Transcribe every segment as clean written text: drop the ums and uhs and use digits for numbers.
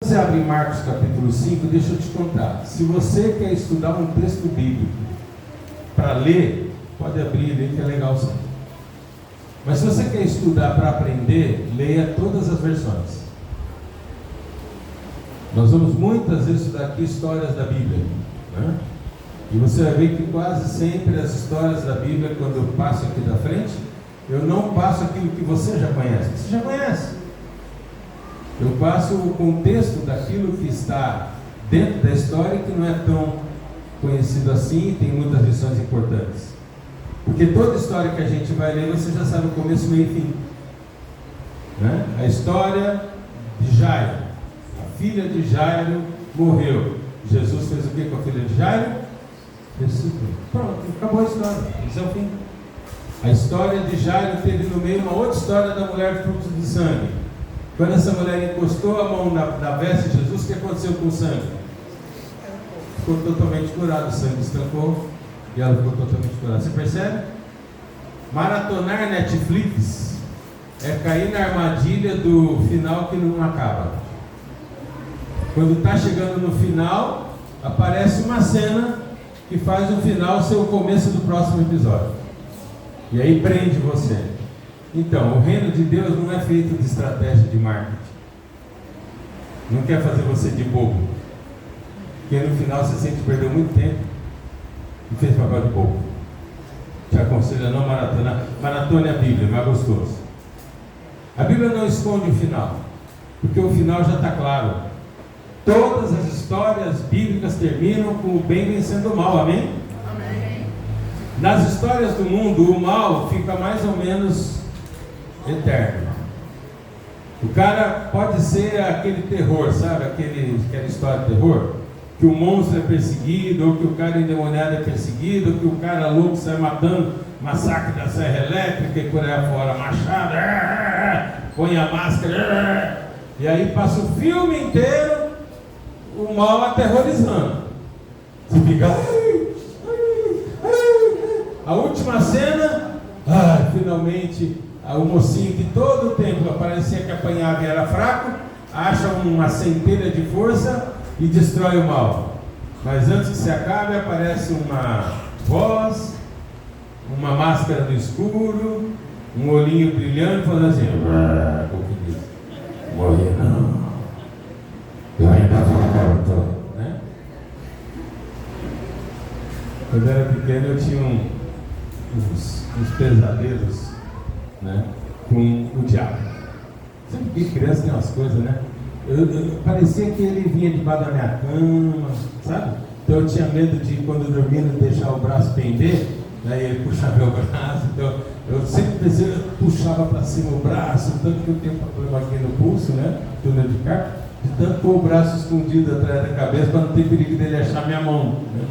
Você abre em Marcos capítulo 5, deixa eu te contar. Se você quer estudar um texto bíblico para ler, pode abrir e ler, que é legal sim. Mas se você quer estudar para aprender, leia todas as versões. Nós vamos muitas vezes estudar aqui histórias da Bíblia, né? E você vai ver que quase sempre as histórias da Bíblia, quando eu passo aqui da frente, eu não passo aquilo que você já conhece. Você já conhece. Eu passo o contexto daquilo que está dentro da história, que não é tão conhecido assim e tem muitas lições importantes. Porque toda história que a gente vai ler, você já sabe o começo, meio e fim, né? A história de Jairo. A filha de Jairo morreu. Jesus fez o que com a filha de Jairo? Ressuscitou. Pronto, acabou a história. Esse é o fim. A história de Jairo teve no meio uma outra história da mulher fluxo de sangue. Quando essa mulher encostou a mão na veste de Jesus, o que aconteceu com o sangue? Ficou totalmente curado, o sangue estancou e ela ficou totalmente curada. Você percebe? Maratonar Netflix é cair na armadilha do final que não acaba. Quando está chegando no final, aparece uma cena que faz o final ser o começo do próximo episódio. E aí prende você. Então, o reino de Deus não é feito de estratégia de marketing. Não quer fazer você de bobo. Porque no final você sente que perdeu muito tempo e fez papel de bobo. Te aconselho a não maratonar. Maratone a Bíblia, é mais gostoso. A Bíblia não esconde o final, porque o final já está claro. Todas as histórias bíblicas terminam com o bem vencendo o mal, amém? Amém. Nas histórias do mundo, o mal fica mais ou menos eterno. O cara pode ser aquele terror, sabe? Aquela história de terror, que o monstro é perseguido, ou que o cara endemoniado é perseguido, ou que o cara louco sai matando, massacre da serra elétrica e por aí afora, machado, põe a máscara, e aí passa o filme inteiro o mal aterrorizando. Você fica a última cena, finalmente o mocinho que todo o tempo parecia que apanhava e era fraco, acha uma centelha de força e destrói o mal. Mas antes que se acabe, aparece uma voz, uma máscara no escuro, um olhinho brilhando, falando assim: o que diz? Morre não, eu ainda volto, né? Quando eu era pequeno, eu tinha uns pesadelos, né, com o diabo. Sempre que criança tem umas coisas, né? Parecia que ele vinha debaixo da minha cama, sabe? Então eu tinha medo de, quando dormindo, deixar o braço pender, né, e ele puxar meu braço. Então eu sempre pensei, eu puxava para cima o braço, tanto que eu tenho problema aqui no pulso, né? Túnel de carro, de tanto pôr o braço escondido atrás da cabeça para não ter perigo dele achar minha mão, né?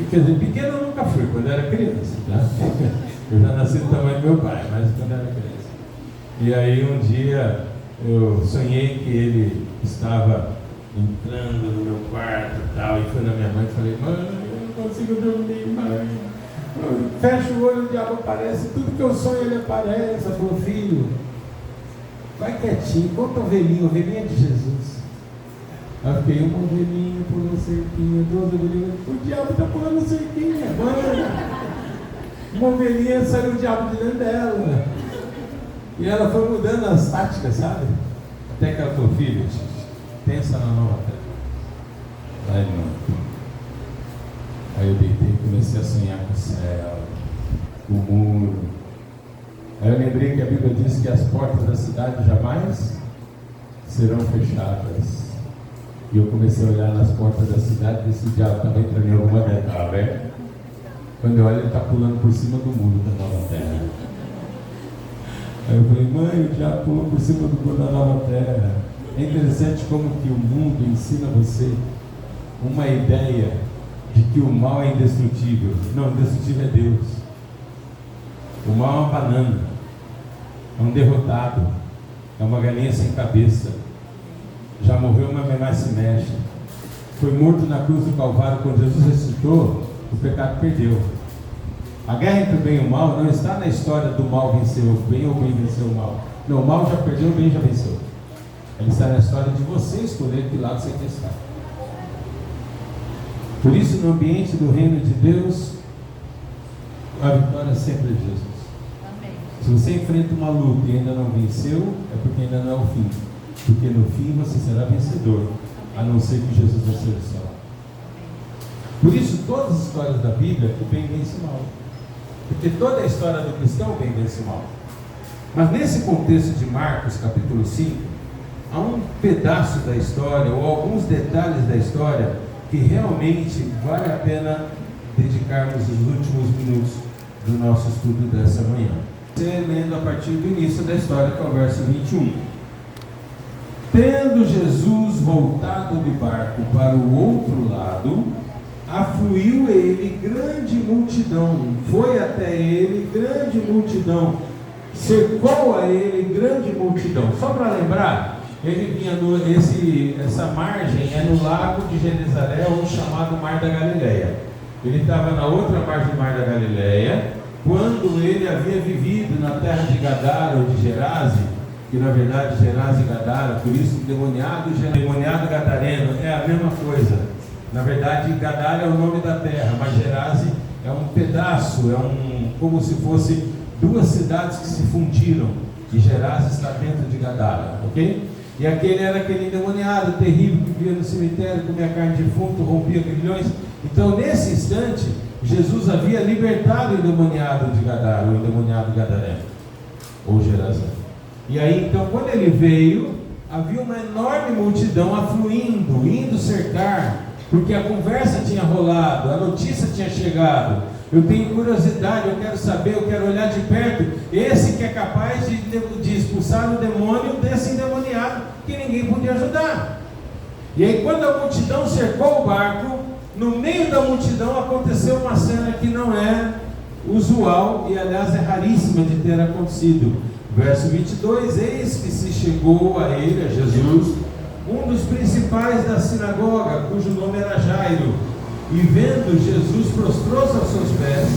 Quer dizer, pequeno eu nunca fui, quando eu era criança, tá? Eu já nasci do tamanho do meu pai, mas quando eu era criança. E aí um dia eu sonhei que ele estava entrando no meu quarto e tal, e fui na minha mãe e falei: mãe, eu não consigo dormir, mãe. Fecha o olho, o diabo aparece, tudo que eu sonho ele aparece. Ela falou: filho, vai quietinho, conta ovelhinha de Jesus. Aí eu fiquei: uma ovelhinha pulando cerquinha, 2 ovelhinhas, o diabo está pulando cerquinha, mãe. Uma ovelhinha, saiu o diabo de dentro dela. E ela foi mudando as táticas, sabe? Até que ela falou: filho, pensa na nova terra. Aí não. Aí eu deitei e comecei a sonhar com o céu, com o muro. Aí eu lembrei que a Bíblia diz que as portas da cidade jamais serão fechadas. E eu comecei a olhar nas portas da cidade e esse diabo estava entrando em alguma delas, estava aberta. Quando eu olho, ele está pulando por cima do muro da nova terra. Aí eu falei: mãe, o diabo pulou por cima do muro da nova terra. É interessante como que o mundo ensina você uma ideia de que o mal é indestrutível. Não, indestrutível é Deus. O mal é uma banana, é um derrotado, é uma galinha sem cabeça. Já morreu, mas mais se mexe. Foi morto na cruz do Calvário. Quando Jesus ressuscitou, o pecado perdeu. A guerra entre o bem e o mal não está na história do mal vencer o bem ou o bem vencer o mal. Não, o mal já perdeu, o bem já venceu. Ele está na história de você escolher que lado você quer estar. Por isso, no ambiente do reino de Deus, a vitória sempre é de Jesus. Amém. Se você enfrenta uma luta e ainda não venceu, é porque ainda não é o fim. Porque no fim você será vencedor, a não ser que Jesus vai ser o céu. Por isso, todas as histórias da Bíblia, o bem vence o mal. Porque toda a história do cristão, o bem vence o mal. Mas nesse contexto de Marcos, capítulo 5, há um pedaço da história, ou alguns detalhes da história, que realmente vale a pena dedicarmos os últimos minutos do nosso estudo dessa manhã. Você lendo a partir do início da história, que é o verso 21. Tendo Jesus voltado de barco para o outro lado, afluiu ele grande multidão, foi até ele grande multidão, cercou a ele grande multidão. Só para lembrar, ele vinha essa margem é no lago de Genezaré, ou chamado Mar da Galileia. Ele estava na outra margem do Mar da Galileia, quando ele havia vivido na terra de Gadara ou de Gerase, que na verdade Gerase e Gadara, por isso demoniado gadareno é a mesma coisa. Na verdade, Gadara é o nome da terra, mas Gerase é um pedaço, como se fosse duas cidades que se fundiram, e Gerase está dentro de Gadara, ok? E era aquele endemoniado terrível que vivia no cemitério, comia carne de defunto, rompia grilhões. Então, nesse instante, Jesus havia libertado o endemoniado de Gadara, o endemoniado gadareno, ou Gerase. E aí, então, quando ele veio, havia uma enorme multidão afluindo, indo cercar, porque a conversa tinha rolado, a notícia tinha chegado. Eu tenho curiosidade, eu quero saber, eu quero olhar de perto. Esse que é capaz de expulsar o demônio desse endemoniado que ninguém podia ajudar. E aí, quando a multidão cercou o barco, no meio da multidão aconteceu uma cena que não é usual e, aliás, é raríssima de ter acontecido. Verso 22: eis que se chegou a ele, a Jesus, um dos principais da sinagoga, cujo nome era Jairo, e vendo Jesus, prostrou-se aos seus pés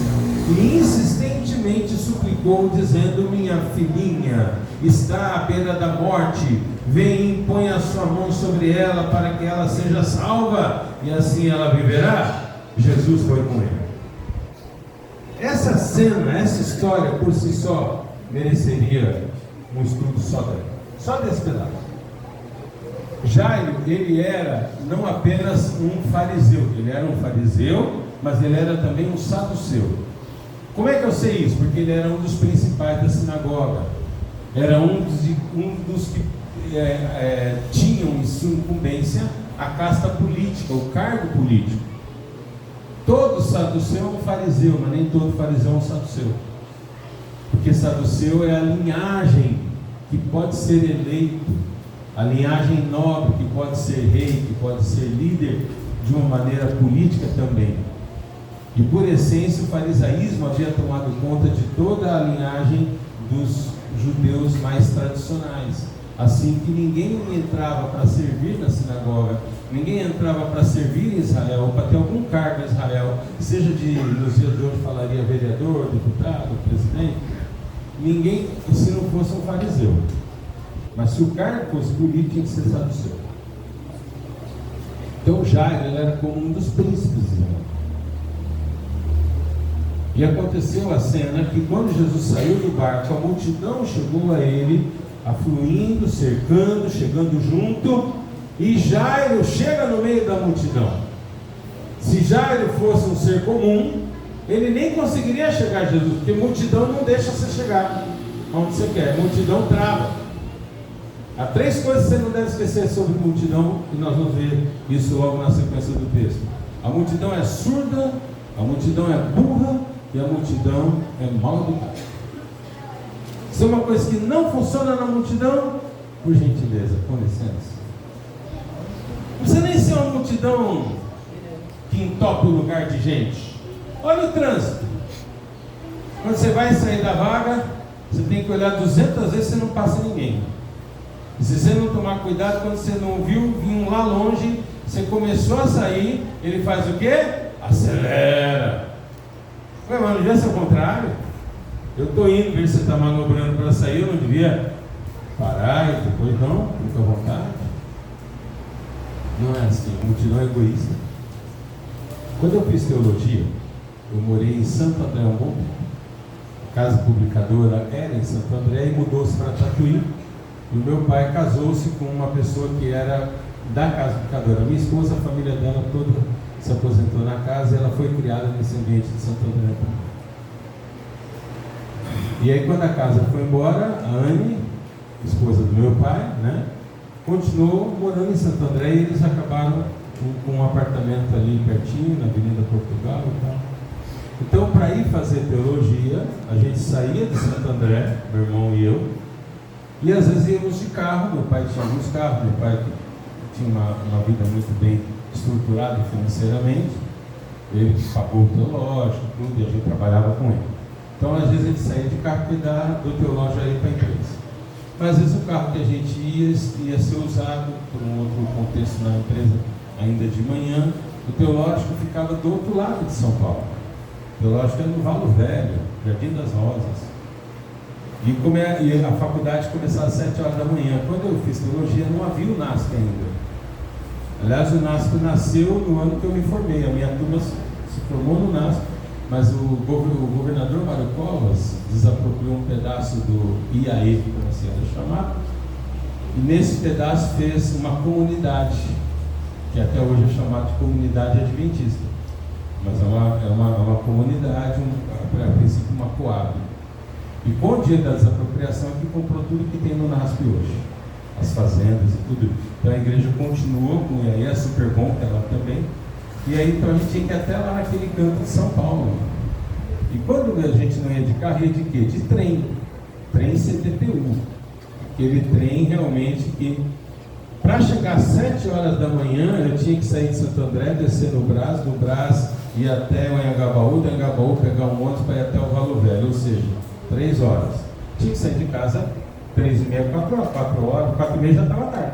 e insistentemente suplicou, dizendo: minha filhinha está à beira da morte, vem e põe a sua mão sobre ela para que ela seja salva, e assim ela viverá. Jesus foi com ele. Essa cena, essa história por si só mereceria um estudo só desse pedaço. Jairo, ele era não apenas um fariseu, ele era um fariseu, mas ele era também um saduceu. Como é que eu sei isso? Porque ele era um dos principais da sinagoga, era um dos que tinham em sua incumbência a casta política, o cargo político. Todo saduceu é um fariseu, mas nem todo fariseu é um saduceu, porque saduceu é a linhagem que pode ser eleito, a linhagem nobre que pode ser rei, que pode ser líder de uma maneira política também. E por essência o farisaísmo havia tomado conta de toda a linhagem dos judeus mais tradicionais. Assim que ninguém entrava para servir na sinagoga, ninguém entrava para servir em Israel, ou para ter algum cargo em Israel, seja nos dias de hoje falaria vereador, deputado, presidente, ninguém, se não fosse um fariseu. Mas se o cargo fosse político, tinha que ser saduceu. Então Jairo, ele era como um dos príncipes de Israel. E aconteceu a cena que quando Jesus saiu do barco, a multidão chegou a ele, afluindo, cercando, chegando junto, e Jairo chega no meio da multidão. Se Jairo fosse um ser comum, ele nem conseguiria chegar a Jesus, porque multidão não deixa você chegar onde você quer, multidão trava. Há três coisas que você não deve esquecer sobre multidão, e nós vamos ver isso logo na sequência do texto. A multidão é surda, a multidão é burra e a multidão é mal educada. Se é uma coisa que não funciona na multidão, por gentileza, com licença. Não precisa nem ser uma multidão que entope o lugar de gente. Olha o trânsito. Quando você vai sair da vaga, você tem que olhar 200 vezes, você não passa ninguém. E se você não tomar cuidado, quando você não viu, vinha lá longe, você começou a sair, ele faz o quê? Acelera. Ué, mas não devia ser o contrário? Eu estou indo ver se você está manobrando para sair, eu não devia parar e depois não, fica à vontade. Não é assim, a multidão é egoísta. Quando eu fiz teologia, eu morei em Santo André um bom tempo. A casa publicadora era em Santo André e mudou-se para Tatuí. E o meu pai casou-se com uma pessoa que era da casa publicadora. Minha esposa, a família dela toda se aposentou na casa e ela foi criada nesse ambiente de Santo André também. E aí quando a casa foi embora, a Anne, esposa do meu pai, né, continuou morando em Santo André e eles acabaram com um apartamento ali pertinho, na Avenida Portugal e tal. Então, para ir fazer teologia, a gente saía de Santo André, meu irmão e eu, e às vezes íamos de carro. Meu pai tinha alguns carros, meu pai tinha uma vida muito bem estruturada financeiramente, ele pagou o teológico, tudo, e a gente trabalhava com ele. Então, às vezes a gente saía de carro e dava do teológico aí para a empresa. Mas às vezes o carro que a gente ia ser usado por um outro contexto na empresa ainda de manhã. O teológico ficava do outro lado de São Paulo. O teológico é no Valo Velho, Jardim das Rosas. E a faculdade começava às 7 horas da manhã. Quando eu fiz teologia, não havia o NASP ainda. Aliás, o NASP nasceu no ano que eu me formei. A minha turma se formou no NASP, mas o governador Mário Covas desapropriou um pedaço do IAE, como assim era chamado, e nesse pedaço fez uma comunidade, que até hoje é chamada de comunidade adventista, mas é uma comunidade, a princípio uma coab. E com o dia da desapropriação é que comprou tudo que tem no NASP hoje, as fazendas e tudo. Então a igreja continuou com o IAE, é super bom, que é lá também. E aí então a gente tinha que ir até lá naquele canto de São Paulo. E quando a gente não ia de carro, ia de quê? De trem. Trem CTTU. Aquele trem realmente que, para chegar às 7 horas da manhã, eu tinha que sair de Santo André, descer no Brás ir até o Anhangabaú, do Anhangabaú pegar um ônibus para ir até o Valo Velho, ou seja, 3 horas. Tinha que sair de casa 3h30, 4 horas, 4h30 já estava tarde.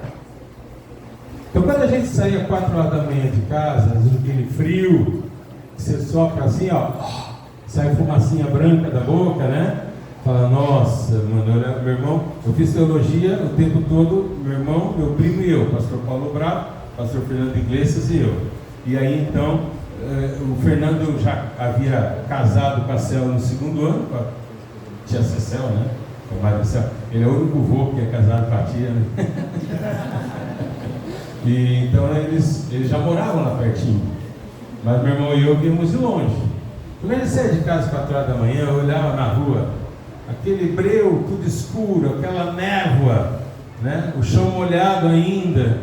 Então quando a gente saía 4 horas da manhã de casa, aquele frio, que você sopra assim, ó, sai fumacinha branca da boca, né? Fala, nossa, mano, meu irmão, eu fiz teologia o tempo todo, meu irmão, meu primo e eu, pastor Paulo Bravo, pastor Fernando Iglesias e eu. E aí então, o Fernando já havia casado com a Cel no 2º ano, com a tia Cecel, né? Com a Maria Cel. Ele é o único vô que é casado com a tia, né? E então eles já moravam lá pertinho, mas meu irmão e eu víamos de longe. Quando ele saía de casa às 4 horas da manhã, eu olhava na rua, aquele breu tudo escuro, aquela névoa, né? O chão molhado ainda,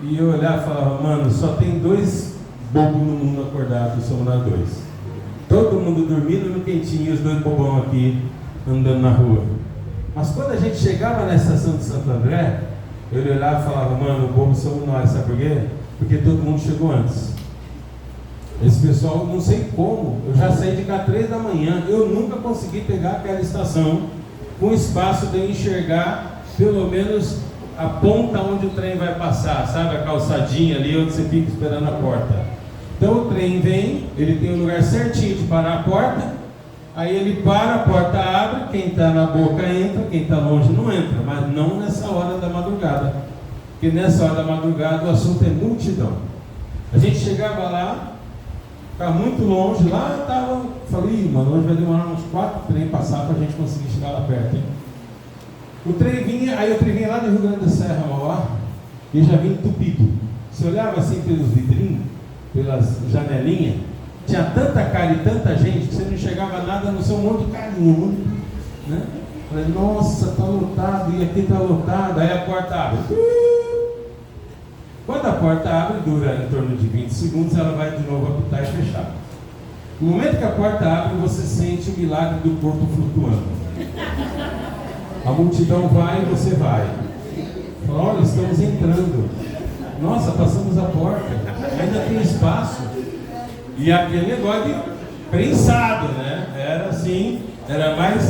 e eu olhava e falava, mano, só tem 2 bobos no mundo acordados, somos nós 2. Todo mundo dormindo no quentinho, os 2 bobão aqui andando na rua. Mas quando a gente chegava na estação de Santo André, eu olhava e falava, mano, o bobo somos nós, sabe por quê? Porque todo mundo chegou antes. Esse pessoal, não sei como, eu já saí de cá 3 da manhã, eu nunca consegui pegar aquela estação com espaço de eu enxergar pelo menos a ponta onde o trem vai passar, sabe? A calçadinha ali onde você fica esperando a porta. Então o trem vem, ele tem um lugar certinho de parar a porta, aí ele para, a porta abre, quem está na boca entra, quem está longe não entra, mas não nessa hora da madrugada, porque nessa hora da madrugada o assunto é multidão. A gente chegava lá, ficava muito longe, lá estava, falei, mano, hoje vai demorar uns 4 trens passar para a gente conseguir chegar lá perto, hein? O trem vinha, aí o trem vinha lá do Rio Grande do Serra, Mauá, e já vinha entupido. Você olhava assim pelos vidrinhos, pelas janelinhas, tinha tanta cara e tanta gente que você não enxergava nada no seu monte de carinho, né? Falei, nossa, está lotado, e aqui está lotado. Aí a porta abre. Quando a porta abre, dura em torno de 20 segundos, ela vai de novo apitar e fechar. No momento que a porta abre, você sente o milagre do corpo flutuando. A multidão vai e você vai. Fala, olha, estamos entrando. Nossa, passamos a porta, ainda tem espaço. E aquele negócio de prensado, né? Era assim, era mais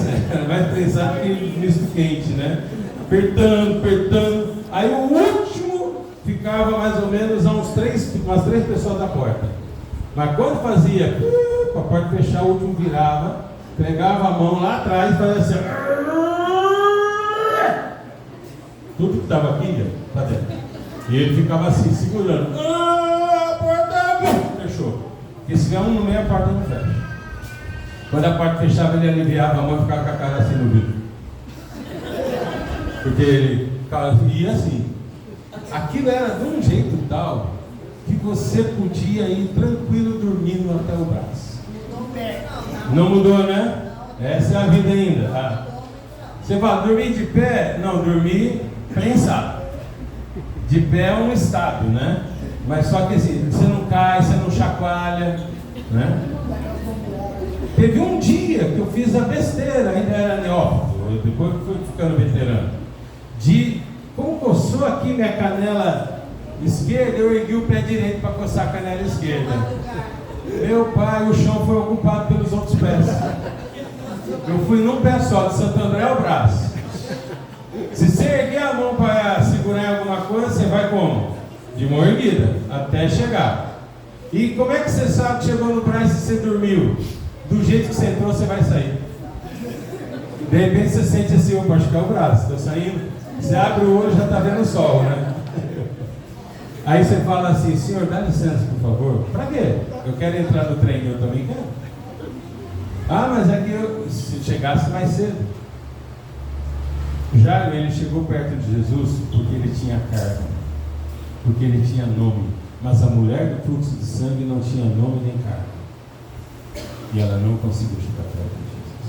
prensado que misto quente, né? Apertando. Aí o último ficava mais ou menos a umas 3 pessoas da porta. Mas quando fazia, a porta fechar, o último virava, pegava a mão lá atrás e fazia assim. Tudo que estava aqui ia para dentro. E ele ficava assim, segurando. A porta fechou. Porque se vier um no meio, a porta não fecha. Quando a porta fechava, ele aliviava a mão e ficava com a cara assim no vidro. Porque ele ia assim. Aquilo era de um jeito tal que você podia ir tranquilo dormindo até o braço. Não mudou, né? Essa é a vida ainda. Você fala, dormir de pé? Não, dormir prensado. De pé é um estado, né? Mas só que assim, você não cai, você não chacoalha, né? Teve um dia que eu fiz a besteira, ainda era neófito, depois que fui ficando veterano. Como coçou aqui minha canela esquerda, eu ergui o pé direito para coçar a canela esquerda. Meu pai, o chão foi ocupado pelos outros pés. Eu fui num pé só, de Santo André ao braço. Se você erguer a mão para segurar em alguma coisa, você vai como? De mão erguida, até chegar. E como é que você sabe que chegou no braço e você dormiu? Do jeito que você entrou, você vai sair. De repente você sente assim, opa, acho que é o braço, estou saindo. Você abre o olho e já está vendo o sol, né? Aí você fala assim, senhor, dá licença, por favor. Para quê? Eu quero entrar no trem, eu também quero. Ah, mas é que eu, se chegasse mais cedo. Jairo, ele chegou perto de Jesus porque ele tinha carga, porque ele tinha nome. Mas a mulher do fluxo de sangue não tinha nome nem carga. E ela não conseguiu chegar perto de Jesus.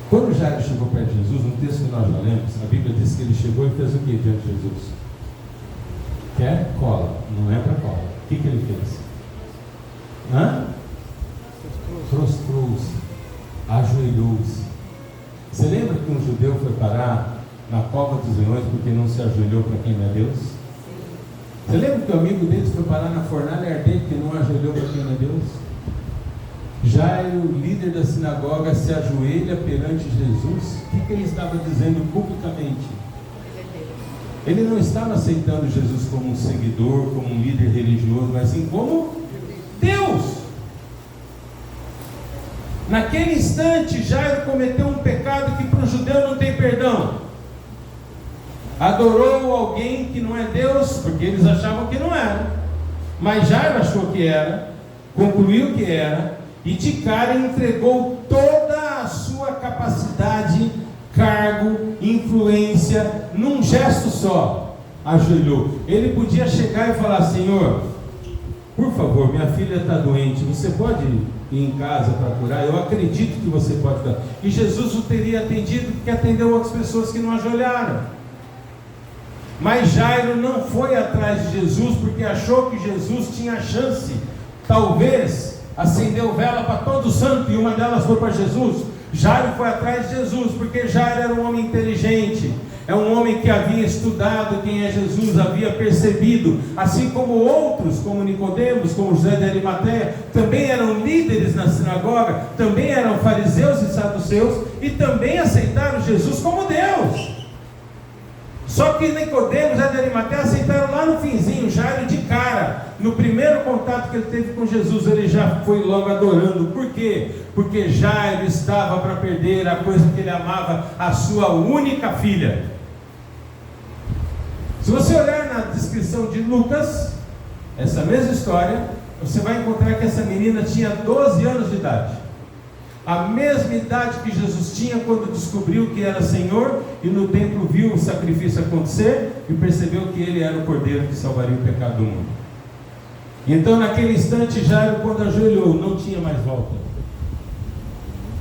Quando Jairo chegou perto de Jesus, no texto que nós já lemos, a Bíblia diz que ele chegou e fez o que diante de Jesus? Quer cola, não é para cola. O que ele fez? Prostrou-se, ajoelhou-se. Você lembra que um judeu foi parar na cova dos leões porque não se ajoelhou para quem não é Deus? Você lembra que o amigo deles foi parar na fornalha ardente porque não ajoelhou para quem não é Deus? Jairo, líder da sinagoga, se ajoelha perante Jesus. O que ele estava dizendo publicamente? Ele não estava aceitando Jesus como um seguidor, como um líder religioso, mas sim como Deus. Naquele instante, Jairo cometeu um pecado que para o judeu não tem perdão. Adorou alguém que não é Deus, porque eles achavam que não era. Mas Jairo achou que era, concluiu que era, e de cara entregou toda a sua capacidade, cargo, influência, num gesto só. Ajoelhou. Ele podia chegar e falar: Senhor, por favor, minha filha está doente, você pode ir em casa para curar? Eu acredito que você pode curar. E Jesus o teria atendido, porque atendeu outras pessoas que não ajoelharam. Mas Jairo não foi atrás de Jesus, porque achou que Jesus tinha chance, talvez, acendeu vela para todo santo, e uma delas foi para Jesus. Jairo foi atrás de Jesus, porque Jairo era um homem inteligente, é um homem que havia estudado quem é Jesus, havia percebido, assim como outros, como Nicodemos, como José de Arimateia, também eram líderes na sinagoga, também eram fariseus e saduceus, e também aceitaram Jesus como Deus. Só que Nicodemos e José de Arimateia aceitaram lá no finzinho. Jairo de cara, no primeiro contato que ele teve com Jesus, ele já foi logo adorando. Por quê? Porque Jairo estava para perder a coisa que ele amava, a sua única filha. Se você olhar na descrição de Lucas, essa mesma história, você vai encontrar que essa menina tinha 12 anos de idade. A mesma idade que Jesus tinha quando descobriu que era Senhor e no templo viu o sacrifício acontecer e percebeu que ele era o Cordeiro que salvaria o pecado do mundo. Então naquele instante Jairo, quando ajoelhou, não tinha mais volta.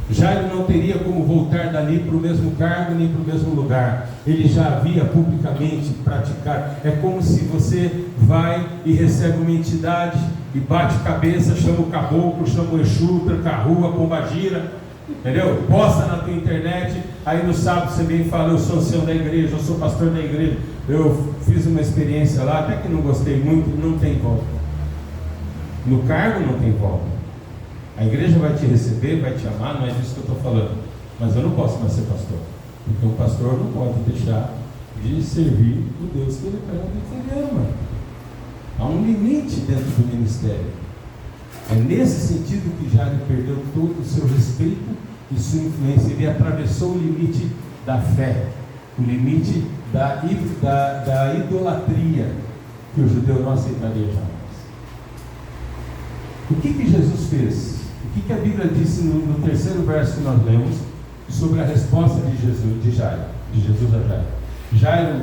Jairo não teria como voltar dali para o mesmo cargo nem para o mesmo lugar. Ele já havia publicamente praticado. É como se você vai e recebe uma entidade e bate cabeça, chama o caboclo, chama o Exu, tranca a rua, pombagira, entendeu? Posta na tua internet, aí no sábado você vem e fala: eu sou ancião da igreja, eu sou pastor da igreja, eu fiz uma experiência lá, até que não gostei muito. Não tem volta. No cargo não tem volta. A igreja vai te receber, vai te amar, não é disso que eu estou falando, mas eu não posso mais ser pastor, porque o pastor não pode deixar de servir o Deus que ele prega e que ele ama. Há um limite dentro do ministério. É nesse sentido que Jairo perdeu todo o seu respeito e sua influência. Ele atravessou o limite da fé. o limite da idolatria que o judeu não aceitaria jamais. O que Jesus fez? O que a Bíblia disse no terceiro verso que nós lemos sobre a resposta de Jesus a Jairo? Jairo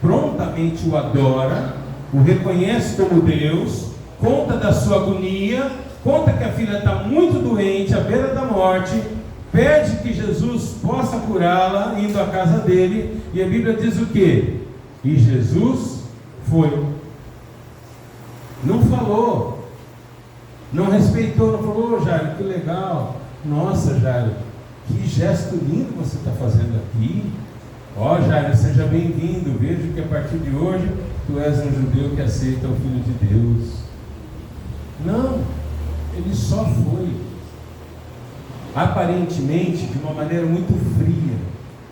prontamente o adora, o reconhece como Deus, conta da sua agonia, conta que a filha está muito doente, à beira da morte, pede que Jesus possa curá-la, indo à casa dele, e a Bíblia diz o quê? E Jesus foi. Não falou, não respeitou, não falou: "Ô Jairo, que legal, nossa Jairo, que gesto lindo você está fazendo aqui. Ó Jairo, seja bem-vindo, vejo que a partir de hoje tu és um judeu que aceita o Filho de Deus." Não, ele só foi, aparentemente de uma maneira muito fria,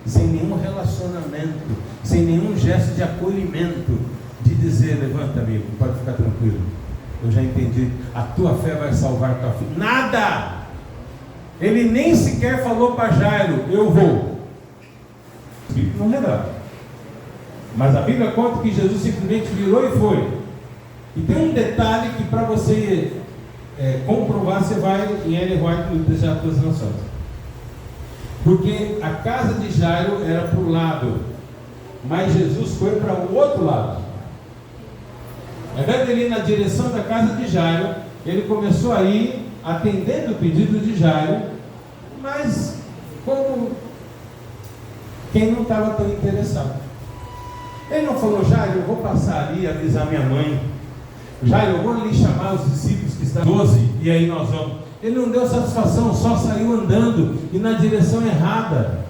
sem nenhum relacionamento, sem nenhum gesto de acolhimento, de dizer: "Levanta, amigo, pode ficar tranquilo, eu já entendi, a tua fé vai salvar tua filha." Nada! Ele nem sequer falou para Jairo: "Eu vou." A Bíblia não revela, mas a Bíblia conta que Jesus simplesmente virou e foi. E tem um detalhe que, para você comprovar, você vai em Ellen White no Deserto das Nações, porque a casa de Jairo era para o lado, mas Jesus foi para o outro lado. Ao invés de ele ir na direção da casa de Jairo, ele começou a ir atendendo o pedido de Jairo, mas como quem não estava tão interessado. Ele não falou: "Jairo, eu vou passar ali e avisar minha mãe. Jairo, eu vou ali chamar os discípulos que estão 12 e aí nós vamos." Ele não deu satisfação, só saiu andando e na direção errada.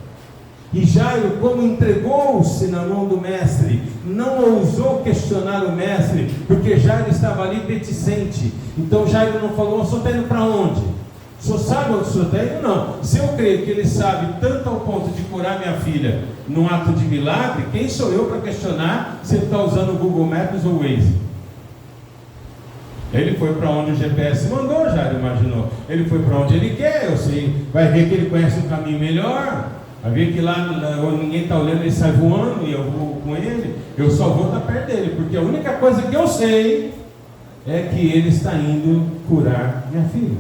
E Jairo, como entregou-se na mão do mestre, não ousou questionar o mestre, porque Jairo estava ali reticente. Então Jairo não falou: "O senhor está indo para onde? O senhor sabe onde o senhor está indo?" Não. Se eu creio que ele sabe tanto ao ponto de curar minha filha num ato de milagre, quem sou eu para questionar se ele está usando o Google Maps ou o Waze? Ele foi para onde o GPS mandou, Jairo imaginou. Ele foi para onde ele quer, eu sei. Vai ver que ele conhece o caminho melhor. Vai ver que lá onde ninguém está olhando, ele sai voando e eu vou com ele. Eu só vou estar perto dele, porque a única coisa que eu sei é que ele está indo curar minha filha.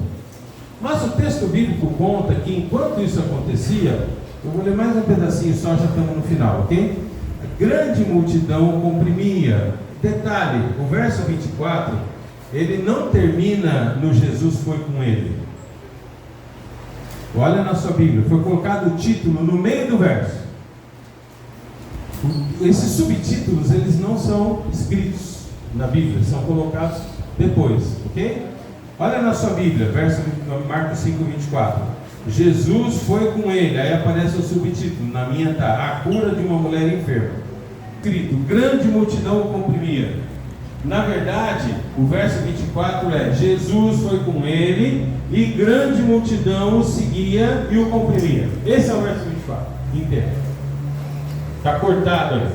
Mas o texto bíblico conta que enquanto isso acontecia, eu vou ler mais um pedacinho só, já estamos no final, ok? A grande multidão comprimia. Detalhe, o verso 24, ele não termina no "Jesus foi com ele". Olha na sua Bíblia, foi colocado o título no meio do verso. Esses subtítulos, eles não são escritos na Bíblia, são colocados depois, ok? Olha na sua Bíblia, Marcos 5:24. Jesus foi com ele, aí aparece o subtítulo, na minha tá: "A cura de uma mulher enferma." Escrito: grande multidão o comprimia. Na verdade, o verso 24 é: Jesus foi com ele e grande multidão o seguia e o comprimia. Esse é o verso 24 inteiro. Está cortado aí.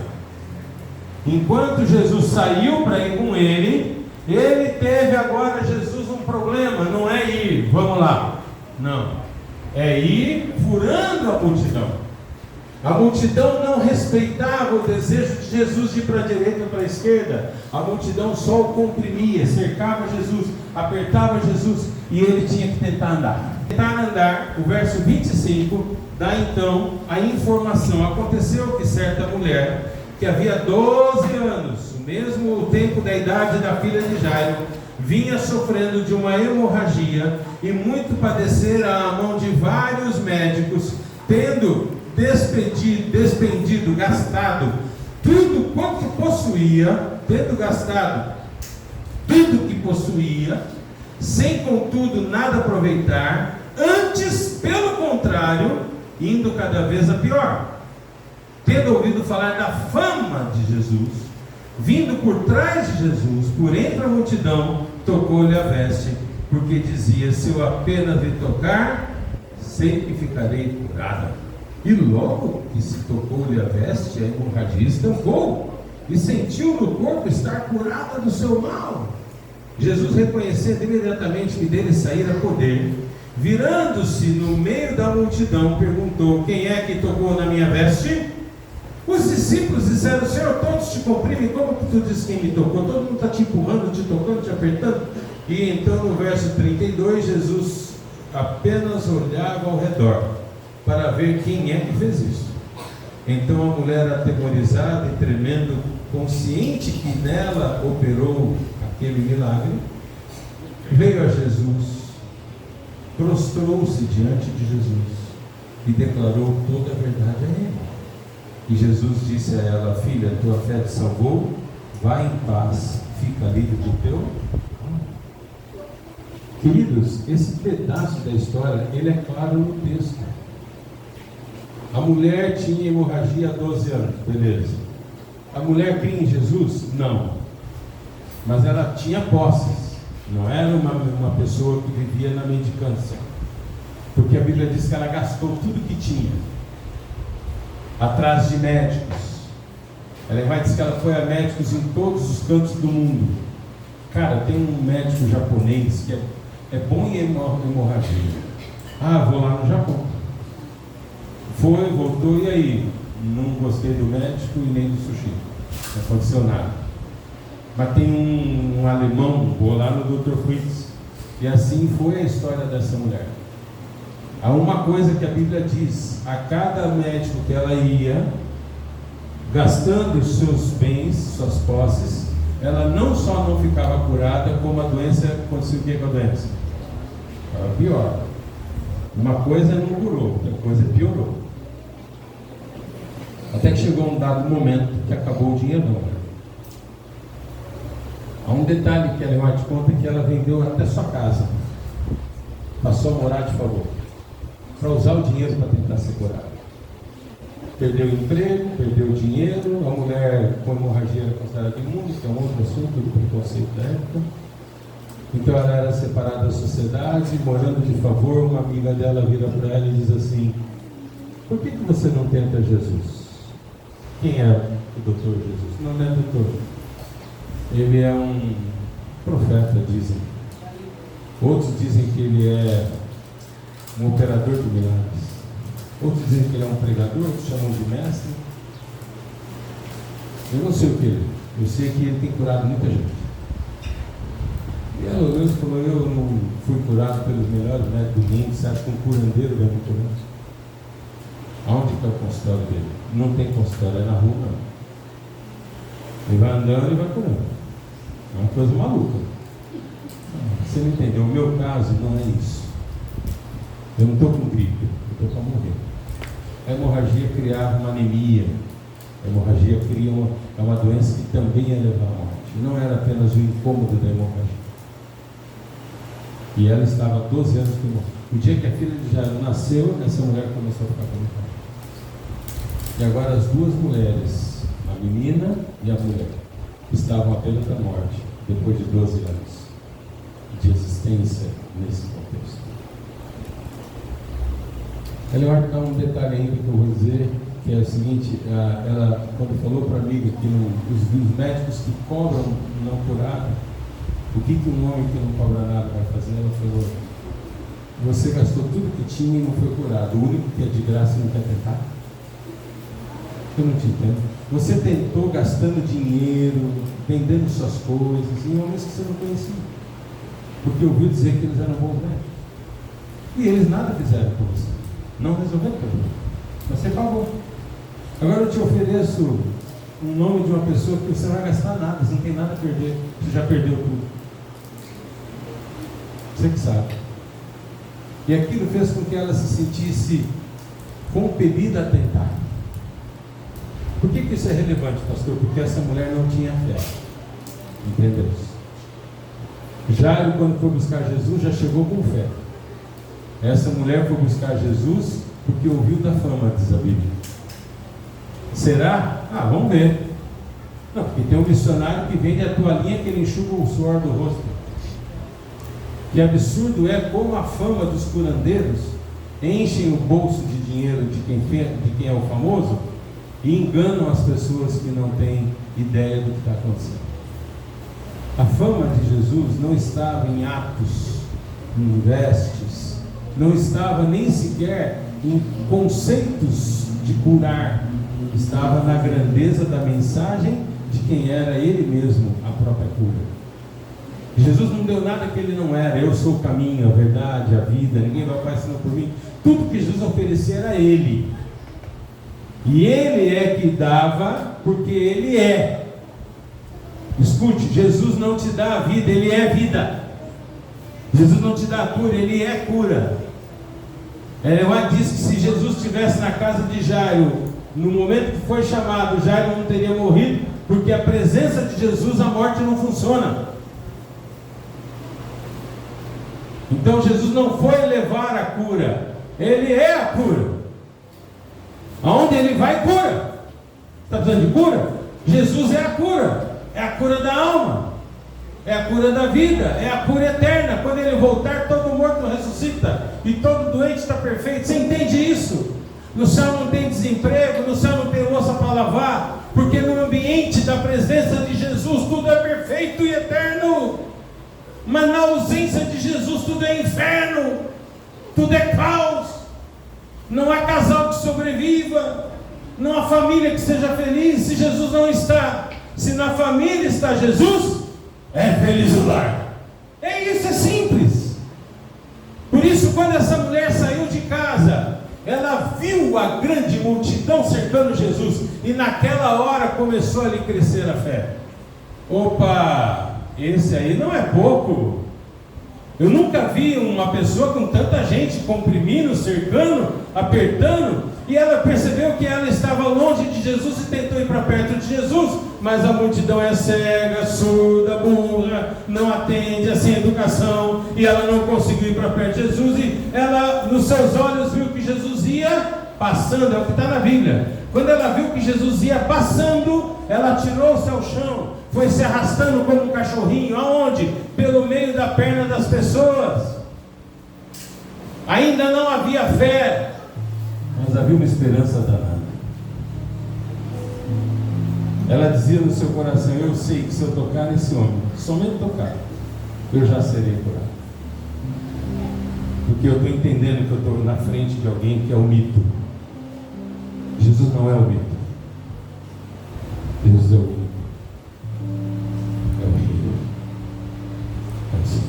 Enquanto Jesus saiu para ir com ele, ele teve agora, Jesus, um problema. Não é ir, vamos lá. Não. É ir furando a multidão. A multidão não respeitava o desejo de Jesus de ir para a direita ou para a esquerda. A multidão só o comprimia, cercava Jesus, apertava Jesus e ele tinha que tentar andar. Tentar andar, o verso 25 dá então a informação. Aconteceu que certa mulher, que havia 12 anos, o mesmo tempo da idade da filha de Jairo, vinha sofrendo de uma hemorragia e muito padecera à mão de vários médicos, tendo despendido, gastado tudo quanto possuía, tudo que possuía, sem contudo nada aproveitar, antes, pelo contrário, indo cada vez a pior. Tendo ouvido falar da fama de Jesus, vindo por trás de Jesus, por entre a multidão, tocou-lhe a veste, porque dizia: "Se eu apenas lhe tocar, sei que ficarei curada." E logo que se tocou-lhe a veste, a hemorragia estancou, e sentiu no corpo estar curada do seu mal. Jesus, reconhecendo imediatamente que dele saíra poder, virando-se no meio da multidão, perguntou: "Quem é que tocou na minha veste?" discípulos disseram: Senhor, todos te comprimem, como que tu diz quem me tocou? Todo mundo está te empurrando, te tocando, te apertando. E então no verso 32, Jesus apenas olhava ao redor para ver quem é que fez isso. Então a mulher, atemorizada e tremendo, consciente que nela operou aquele milagre, veio a Jesus, prostrou-se diante de Jesus e declarou toda a verdade a ele. E Jesus disse a ela: filha, tua fé te salvou, vá em paz, fica livre do teu. Queridos, esse pedaço da história, ele é claro no texto. A mulher tinha hemorragia há 12 anos, beleza. A mulher cria em Jesus? Não. Mas ela tinha posses. Não era uma pessoa que vivia na mendicância. Porque a Bíblia diz que ela gastou tudo que tinha atrás de médicos. Ela vai dizer que ela foi a médicos em todos os cantos do mundo. Cara, tem um médico japonês que é bom em hemorragia. Vou lá no Japão. Foi, voltou, e aí? Não gostei do médico e nem do sushi. Não aconteceu nada. Mas tem um alemão, vou lá no Dr. Fritz. E assim foi a história dessa mulher. Há uma coisa que a Bíblia diz: a cada médico que ela ia, gastando os seus bens, suas posses, ela não só não ficava curada, como a doença, aconteceu o que com a doença? Ela pior. Uma coisa não curou, outra coisa piorou. Até que chegou um dado momento que acabou o dinheiro dela. Há um detalhe que ela vai te conta, que ela vendeu até sua casa, passou a morar de favor, para usar o dinheiro para tentar ser curada. Perdeu o emprego, perdeu o dinheiro, a mulher com hemorragia era considerada imune, que é um outro assunto do preconceito da época. Então ela era separada da sociedade, morando de favor. Uma amiga dela vira para ela e diz assim: por que você não tenta Jesus? Quem é o doutor Jesus? Não é doutor. Ele é um profeta, dizem. Outros dizem que ele é um operador de milagres. Outros dizem que ele é um pregador, outros chamam de mestre. Eu não sei o que ele é. Eu sei que ele tem curado muita gente. E ela olhou e falou: eu não fui curado pelos melhores médicos do mundo. Você acha que um curandeiro vai me curar? Aonde está o consultório dele? Não tem consultório, é na rua, não. Ele vai andando e vai curando. É uma coisa maluca. Você não entendeu? O meu caso não é isso. Eu não estou com gripe, eu estou para morrer. A hemorragia criava uma anemia. A hemorragia cria uma doença que também ia levar à morte. Não era apenas o incômodo da hemorragia. E ela estava há 12 anos que morreu. O dia que a filha de Jairo nasceu, essa mulher começou a ficar com. E agora as duas mulheres, a menina e a mulher, estavam à beira da morte, depois de 12 anos de existência nesse contexto. Ela vai dar um detalhe ainda que eu vou dizer, que é o seguinte: ela, quando falou para a amiga que os médicos que cobram não curaram, o que um homem que não cobra nada vai fazer? Ela falou: você gastou tudo que tinha e não foi curado. O único que é de graça não quer tentar? Eu não te entendo. Você tentou gastando dinheiro, vendendo suas coisas, em homens que você não conhecia, porque ouviu dizer que eles eram bons médicos. E eles nada fizeram por você. Não resolveram o problema. Mas você pagou. Agora eu te ofereço um nome de uma pessoa que você não vai gastar nada, você não tem nada a perder. Você já perdeu tudo. Você que sabe. E aquilo fez com que ela se sentisse compelida a tentar. Por que isso é relevante, pastor? Porque essa mulher não tinha fé. Entendeu? Jairo, quando foi buscar Jesus, já chegou com fé. Essa mulher foi buscar Jesus porque ouviu da fama, diz a Bíblia. Será? Vamos ver. Não, porque tem um missionário que vende a toalhinha que ele enxuga o suor do rosto. Que absurdo é como a fama dos curandeiros enchem o bolso de dinheiro de quem é o famoso e enganam as pessoas que não têm ideia do que está acontecendo. A fama de Jesus não estava em atos, em vestes, não estava nem sequer em conceitos de curar. estava na grandeza da mensagem de quem era Ele mesmo, a própria cura. Jesus não deu nada que Ele não era. Eu sou o caminho, a verdade, a vida, ninguém vai Pai senão por mim. Tudo que Jesus oferecia era Ele. E Ele é que dava, porque Ele é. Escute, Jesus não te dá a vida, Ele é vida. Jesus não te dá a cura, Ele é cura. Ela diz que se Jesus estivesse na casa de Jairo, no momento que foi chamado, Jairo não teria morrido, porque a presença de Jesus, a morte não funciona. Então Jesus não foi levar a cura, Ele é a cura. Aonde Ele vai, cura. Está precisando de cura? Jesus é a cura. É a cura da alma, é a cura da vida, é a cura eterna. Quando Ele voltar, todo morto ressuscita e todo doente está perfeito. Você entende isso? No céu não tem desemprego, no céu não tem louça para lavar, porque no ambiente da presença de Jesus tudo é perfeito e eterno. Mas na ausência de Jesus tudo é inferno, tudo é caos. Não há casal que sobreviva, não há família que seja feliz se Jesus não está. Se na família está Jesus, é feliz o lar. É isso, é simples. Por isso, quando essa mulher saiu de casa, ela viu a grande multidão cercando Jesus, e naquela hora começou a lhe crescer a fé. Opa, esse aí não é pouco. Eu nunca vi uma pessoa com tanta gente comprimindo, cercando, apertando. E ela percebeu que ela estava longe de Jesus e tentou ir para perto de Jesus. Mas a multidão é cega, surda, burra, não atende, é sem educação. E ela não conseguiu ir para perto de Jesus. E ela, nos seus olhos, viu que Jesus ia passando. É o que está na Bíblia. Quando ela viu que Jesus ia passando, ela atirou-se ao chão, foi se arrastando como um cachorrinho. Aonde? Pelo meio da perna das pessoas. Ainda não havia fé, mas havia uma esperança danada. Ela dizia no seu coração: eu sei que se eu tocar nesse homem, somente tocar, eu já serei curado. Porque eu estou entendendo que eu estou na frente de alguém que é o mito. Jesus não é o mito. Jesus é o mito. É o Rei. É o Senhor.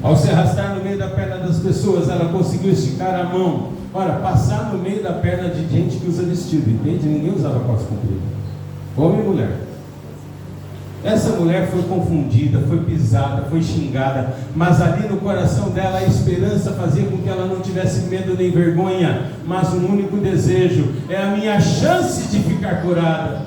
Ao se arrastar no meio da perna das pessoas, ela conseguiu esticar a mão. Ora, passar no meio da perna de gente que usa vestido, entende? Ninguém usava calça comprida, homem e mulher. Essa mulher foi confundida, foi pisada, foi xingada, mas ali no coração dela a esperança fazia com que ela não tivesse medo nem vergonha, mas um único desejo: é a minha chance de ficar curada.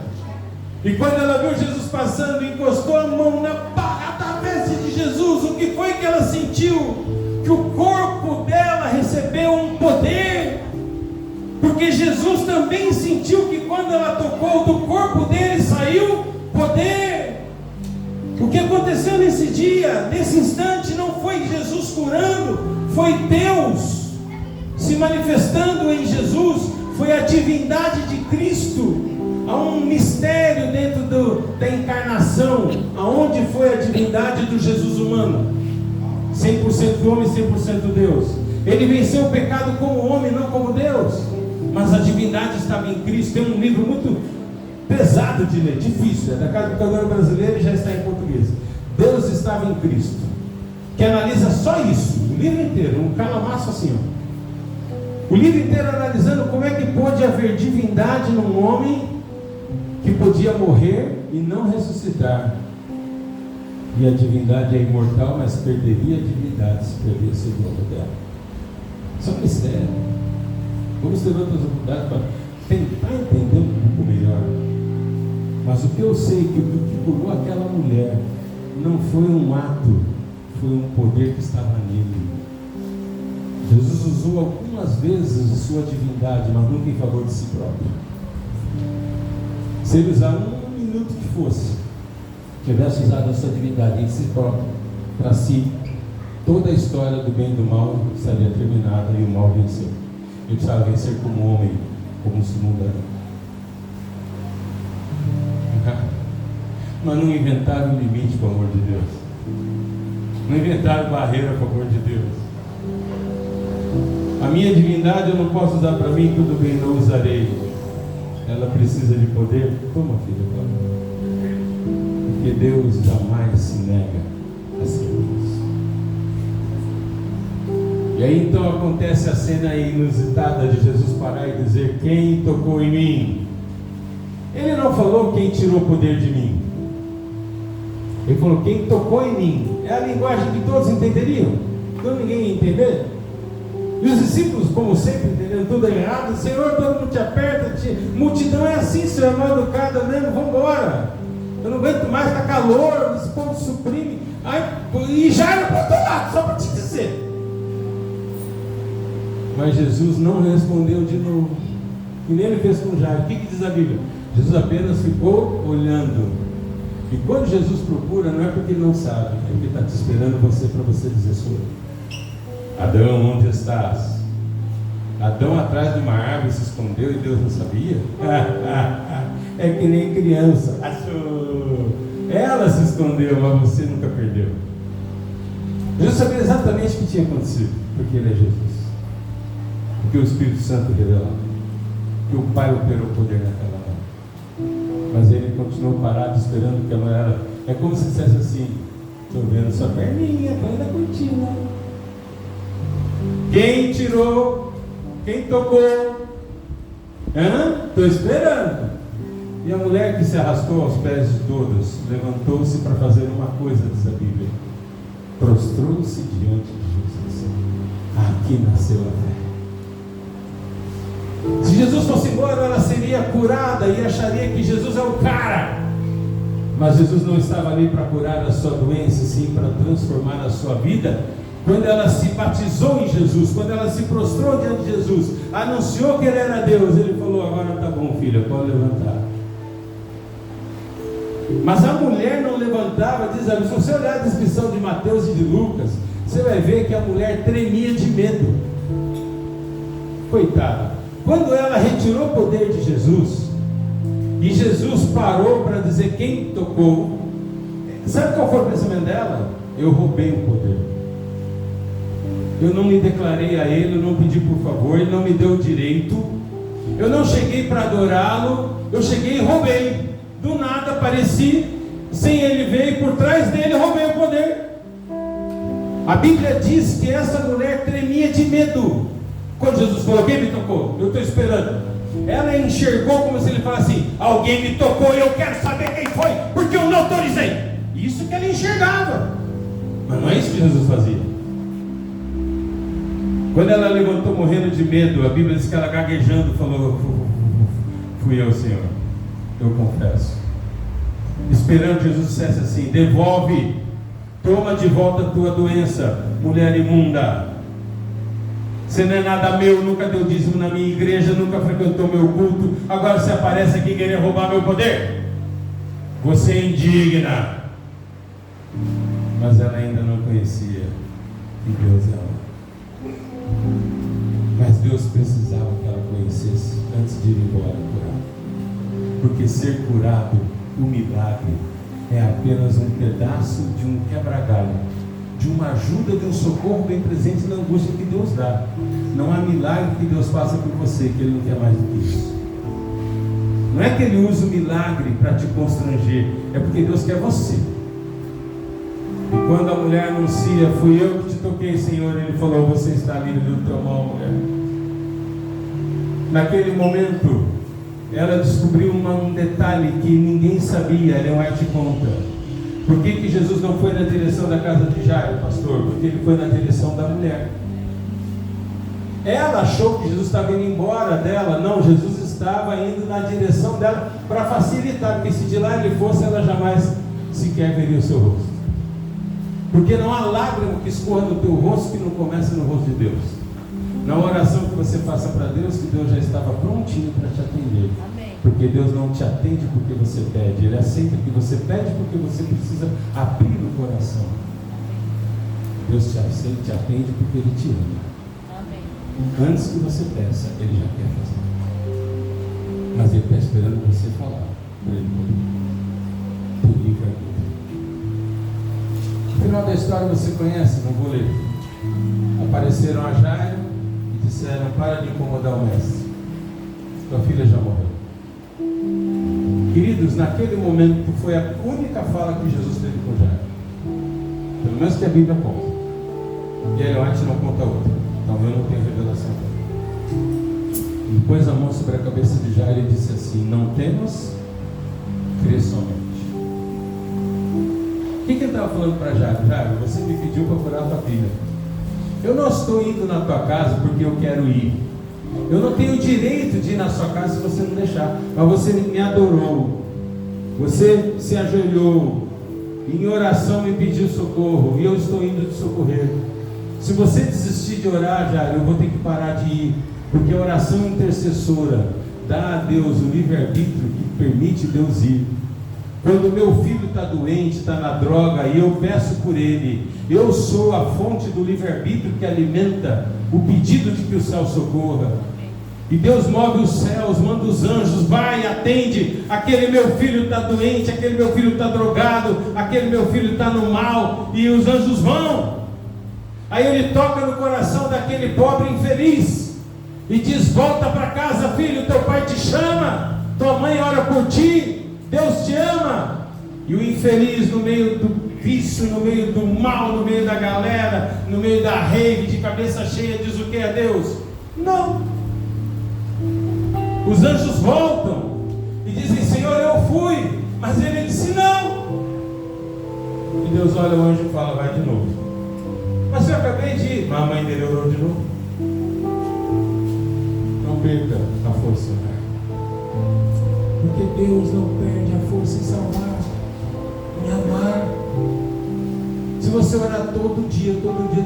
E quando ela viu Jesus passando, encostou a mão na barra da veste de Jesus, o que foi que ela sentiu? Que o corpo dela recebeu um poder, porque Jesus também sentiu que quando ela tocou, do corpo dele saiu poder. O que aconteceu nesse dia, nesse instante, não foi Jesus curando, foi Deus se manifestando em Jesus, foi a divindade de Cristo. Há um mistério dentro da encarnação, aonde foi a divindade do Jesus humano, 100% homem, 100% Deus. Ele venceu o pecado como homem, não como Deus, mas a divindade estava em Cristo. Tem um livro muito pesado de ler, difícil, é da Casa do Caldor Brasileiro e já está em português. Deus estava em Cristo, que analisa só isso, o livro inteiro, um calamaço assim, ó. O livro inteiro analisando como é que pode haver divindade num homem que podia morrer e não ressuscitar. E a divindade é imortal, mas perderia a divindade se perdesse o dono dela. Isso é um mistério. Vamos ter outras oportunidades para tentar entender um pouco melhor. Mas o que eu sei é que o que curou aquela mulher não foi um ato, foi um poder que estava nele. Jesus usou algumas vezes sua divindade, mas nunca em favor de si próprio. Se ele usar um minuto que fosse, tivesse usado a sua divindade em si próprio, para si, toda a história do bem e do mal estaria terminada e o mal venceu. Ele precisava vencer como homem, como se mundano. Mas não inventaram limite para o amor de Deus. Não inventaram barreira para o amor de Deus. A minha divindade eu não posso usar para mim, tudo bem, não usarei. Ela precisa de poder. Toma, filha, toma. Porque Deus jamais se nega a si mesmo. E aí então acontece a cena inusitada de Jesus parar e dizer: quem tocou em mim? Ele não falou quem tirou o poder de mim. Ele falou quem tocou em mim. É a linguagem que todos entenderiam. Então ninguém ia entender. E os discípulos, como sempre, entenderam tudo errado. Senhor, todo mundo te aperta. Multidão é assim, Senhor, é mal educada mesmo. Vamos embora. Eu não aguento mais, está calor. Esse povo suprime. E já era para o outro lado, só para te dizer. Mas Jesus não respondeu de novo. E nem ele fez com Jairo. O que diz a Bíblia? Jesus apenas ficou olhando. E quando Jesus procura, não é porque ele não sabe, é porque está te esperando você para você dizer: Senhor, Adão, onde estás? Adão atrás de uma árvore se escondeu e Deus não sabia? É que nem criança. Ela se escondeu, mas você nunca perdeu. Jesus sabia exatamente o que tinha acontecido, porque ele é Jesus. Porque o Espírito Santo revelou, que o Pai operou o poder naquela hora. Mas ele continuou parado esperando que a mulher. É como se dissesse assim: estou vendo sua perninha, põe na cortina. Quem tirou? Quem tocou? Estou esperando. E a mulher que se arrastou aos pés de todos levantou-se para fazer uma coisa, diz a Bíblia: prostrou-se diante de Jesus. Aqui nasceu a fé. Se Jesus fosse embora, ela seria curada e acharia que Jesus é o cara. Mas Jesus não estava ali para curar a sua doença, sim para transformar a sua vida. Quando ela se batizou em Jesus, quando ela se prostrou diante de Jesus, anunciou que ele era Deus, ele falou: agora está bom, filha, pode levantar. Mas a mulher não levantava. Diz a Bíblia, se você olhar a descrição de Mateus e de Lucas, você vai ver que a mulher tremia de medo. Coitada. Quando ela retirou o poder de Jesus, e Jesus parou para dizer quem tocou, sabe qual foi o pensamento dela? Eu roubei o poder. Eu não me declarei a ele, eu não pedi por favor, ele não me deu o direito. Eu não cheguei para adorá-lo, eu cheguei e roubei. Do nada apareci, sem ele ver, e por trás dele roubei o poder. A Bíblia diz que essa mulher tremia de medo. Quando Jesus falou: quem me tocou? Eu estou esperando. Ela enxergou como se ele falasse assim: alguém me tocou e eu quero saber quem foi, porque eu não autorizei. Isso que ela enxergava. Mas não é isso que Jesus fazia. Quando ela levantou morrendo de medo, a Bíblia diz que ela gaguejando falou: fui eu, Senhor, eu confesso. Esperando que Jesus dissesse assim: devolve, toma de volta a tua doença, mulher imunda. Você não é nada meu, nunca deu dízimo na minha igreja, nunca frequentou meu culto, agora você aparece aqui querendo roubar meu poder. Você é indigna. Mas ela ainda não conhecia que Deus é ela. Mas Deus precisava que ela conhecesse antes de ir embora curado. Porque ser curado, o milagre, é apenas um pedaço de um quebra-galho, de uma ajuda, de um socorro bem presente na angústia que Deus dá. Não há milagre que Deus faça por você que Ele não quer mais do que isso. Não é que Ele usa o milagre para te constranger, é porque Deus quer você. E quando a mulher anuncia: fui eu que te toquei, Senhor, Ele falou: você está livre do teu mal, mulher. Naquele momento, ela descobriu um detalhe que ninguém sabia. Ela te conta. Por que Jesus não foi na direção da casa de Jairo, pastor? Porque ele foi na direção da mulher. Ela achou que Jesus estava indo embora dela. Não, Jesus estava indo na direção dela para facilitar, porque se de lá ele fosse, ela jamais sequer veria o seu rosto. Porque não há lágrima que escorra no teu rosto que não comece no rosto de Deus. Na oração que você faça para Deus, que Deus já estava prontinho para te atender. Porque Deus não te atende porque você pede, Ele aceita que você pede porque você precisa abrir o coração. Deus te aceita, te atende porque Ele te ama. Amém. Antes que você peça, Ele já quer fazer. Mas Ele está esperando você falar para Ele por livre. O final da história você conhece, não vou ler. Apareceram a Jairo e disseram: para de incomodar o mestre, tua filha já morreu. Queridos, naquele momento foi a única fala que Jesus teve com Jairo, pelo menos que a Bíblia conta. E ele antes não conta outra, então eu não tenho revelação. E pôs a mão sobre a cabeça de Jairo e disse assim: não temas, crê somente. O que ele estava falando para Jairo? Jairo, você me pediu para curar a tua filha. Eu não estou indo na tua casa porque eu quero ir. Eu não tenho direito de ir na sua casa se você não deixar. Mas você me adorou. Você se ajoelhou. Em oração me pediu socorro. E eu estou indo te socorrer. Se você desistir de orar, Jairo, eu vou ter que parar de ir. Porque a oração intercessora dá a Deus o livre-arbítrio que permite Deus ir. Quando meu filho está doente, está na droga, e eu peço por ele, eu sou a fonte do livre-arbítrio que alimenta o pedido de que o céu socorra. E Deus move os céus, manda os anjos, vai, atende, aquele meu filho está doente, aquele meu filho está drogado, aquele meu filho está no mal, e os anjos vão. Aí ele toca no coração daquele pobre infeliz, e diz: volta para casa, filho, teu pai te chama, tua mãe ora por ti, Deus te ama. E o infeliz, no meio do vício, no meio do mal, no meio da galera, no meio da rave, de cabeça cheia, diz o que a Deus? Não. Os anjos voltam e dizem: Senhor, eu fui. Mas ele disse: não. E Deus olha o anjo e fala: vai de novo. Mas eu acabei de ir. Mas a mãe dele orou de novo. Não perca a força, né? Porque Deus não perde a força em salvar, em amar. Se você orar todo dia,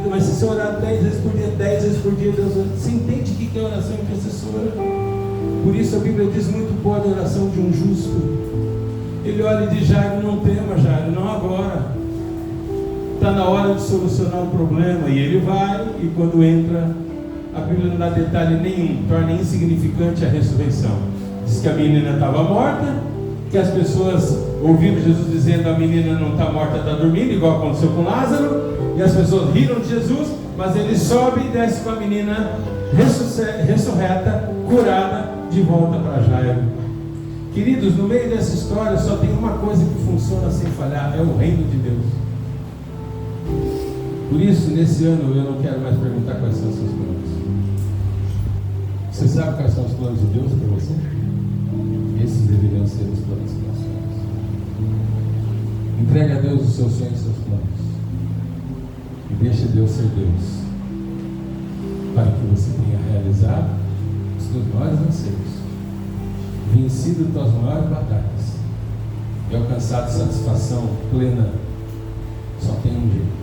mas se você orar 10 vezes por dia, 10 vezes por dia, Deus, você entende o que é oração intercessora? Por isso a Bíblia diz: muito pode a oração de um justo. Ele olha e diz: Jairo, não tema, Jairo, não agora. Está na hora de solucionar o problema. E ele vai, e quando entra, a Bíblia não dá detalhe nenhum, torna insignificante a ressurreição. Diz que a menina estava morta, que as pessoas ouviram Jesus dizendo: a menina não está morta, está dormindo, igual aconteceu com Lázaro, e as pessoas riram de Jesus, mas ele sobe e desce com a menina ressurreta, curada, de volta para Jairo. Queridos, no meio dessa história só tem uma coisa que funciona sem falhar: é o reino de Deus. Por isso, nesse ano eu não quero mais perguntar quais são os seus planos. Você sabe quais são os planos de Deus para você? Esses deveriam ser os planos que nós temos. Entregue a Deus os seus sonhos e seus planos. E deixe Deus ser Deus, para que você tenha realizado os teus maiores anseios, vencido tuas maiores batalhas e alcançado satisfação plena. Só tem um jeito: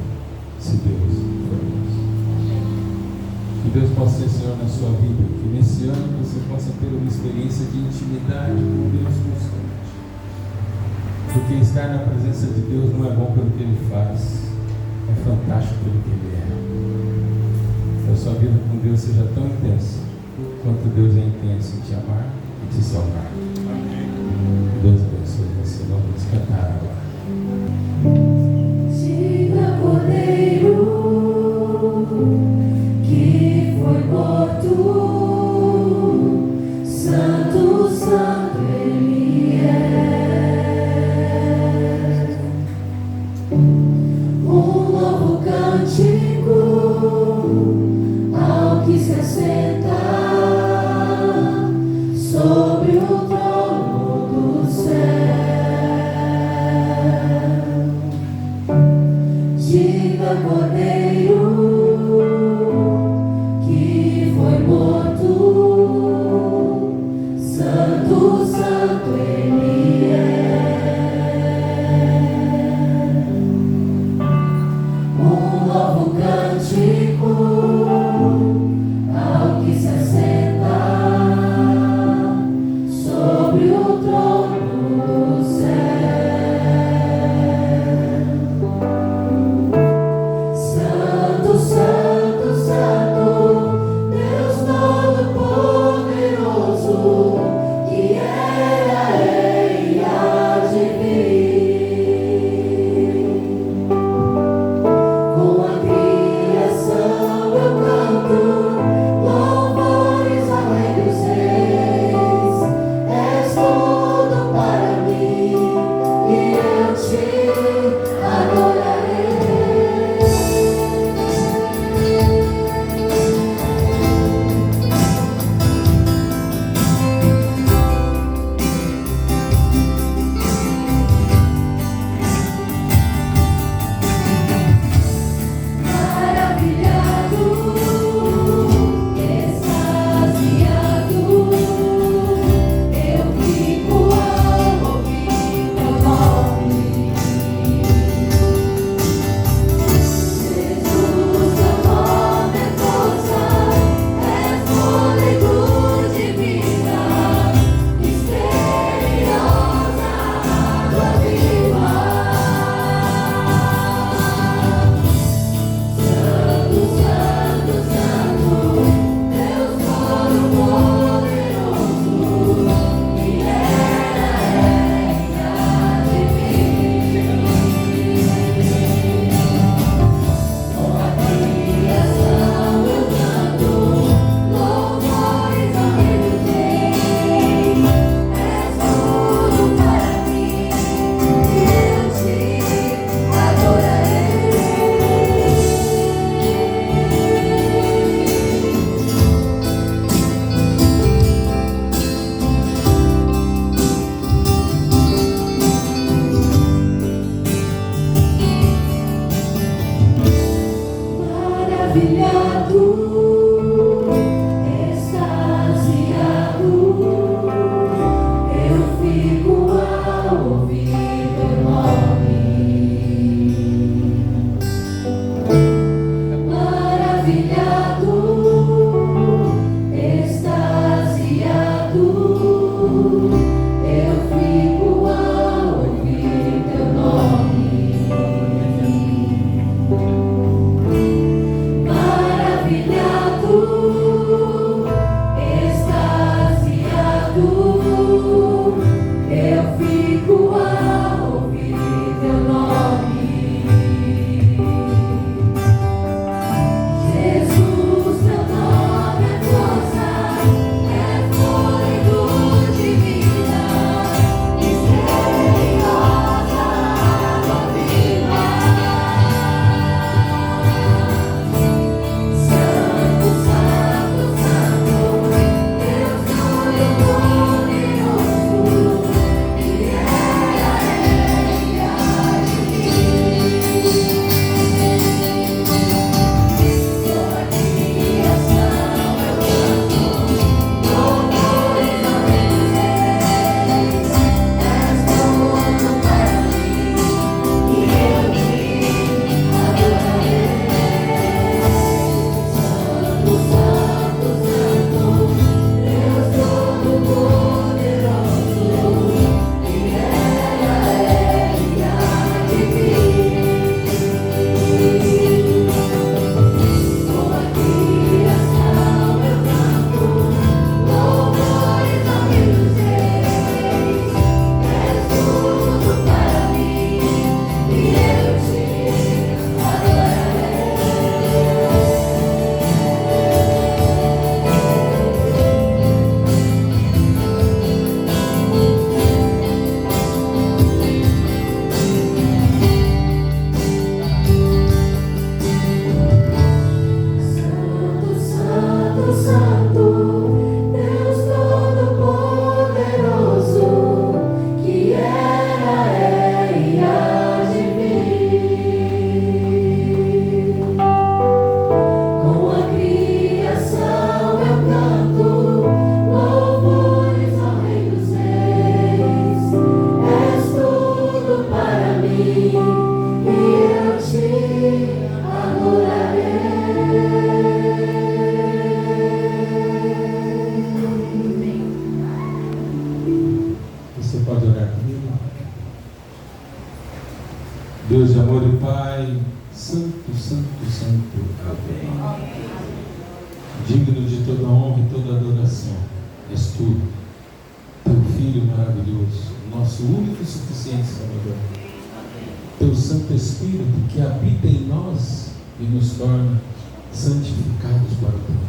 se Deus for Deus. Que Deus possa ser Senhor na sua vida, que nesse ano você possa ter uma experiência de intimidade com Deus constante. Porque estar na presença de Deus não é bom pelo que Ele faz, é fantástico pelo que Ele é. Que a sua vida com Deus seja tão intensa quanto Deus é intenso em te amar e te salvar. Amém. Deus abençoe você. Vamos cantar agora. Diga, Cordeiro, que foi morto, santo, santo Ele é. Um novo cântico ao que se assenta sobre o trono. extasiado, eu fico ao ouvir teu nome. Maravilhado, extasiado, eu fico ao ouvir teu nome. Maravilhado, extasiado, eu fico ao ouvir teu nome. Jesus, teu nome é força, é fôlego de vida, misteriosa água viva. Santo, Santo, Santo, Deus Todo-Poderoso, que era, é e há de vir. Sua criação eu canto, louvores ao Rei dos Reis. És tudo para mim, e eu te adorarei. Santo, Santo, Santo, Deus Todo-Poderoso, que era, é e há de vir. Sua criação eu canto, louvores ao Rei dos Reis. És tudo para mim, e eu te adorarei. Santo, Santo, Santo, Deus Todo-Poderoso, que era, é e há de vir. Com a criação eu canto, louvores ao Rei dos Reis. És tudo para mim, e eu te adorarei. Você pode orar comigo? Deus de amor e Pai, Santo, Santo, Santo, amém. Digno de toda honra e toda adoração, és tu, teu Filho maravilhoso, nosso único e suficiente Salvador. Teu Santo Espírito que habita em nós e nos torna santificados para o teu nome.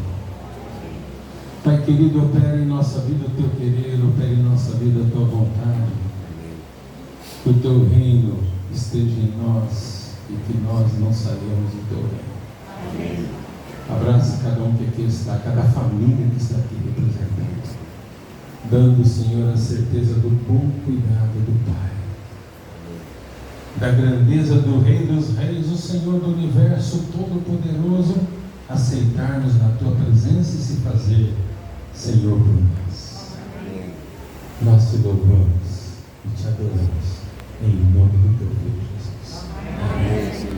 Pai querido, opera em nossa vida o teu querer, opera em nossa vida a tua vontade. Que o teu reino esteja em nós e que nós não saiamos do teu reino. Abraça cada um que aqui está, cada família que está aqui representada, dando, Senhor, a certeza do bom cuidado do Pai, da grandeza do Rei dos Reis, o Senhor do Universo Todo-Poderoso, aceitar-nos na tua presença e se fazer Senhor por nós. Nós te louvamos e te adoramos em nome do teu Filho Jesus. Amém.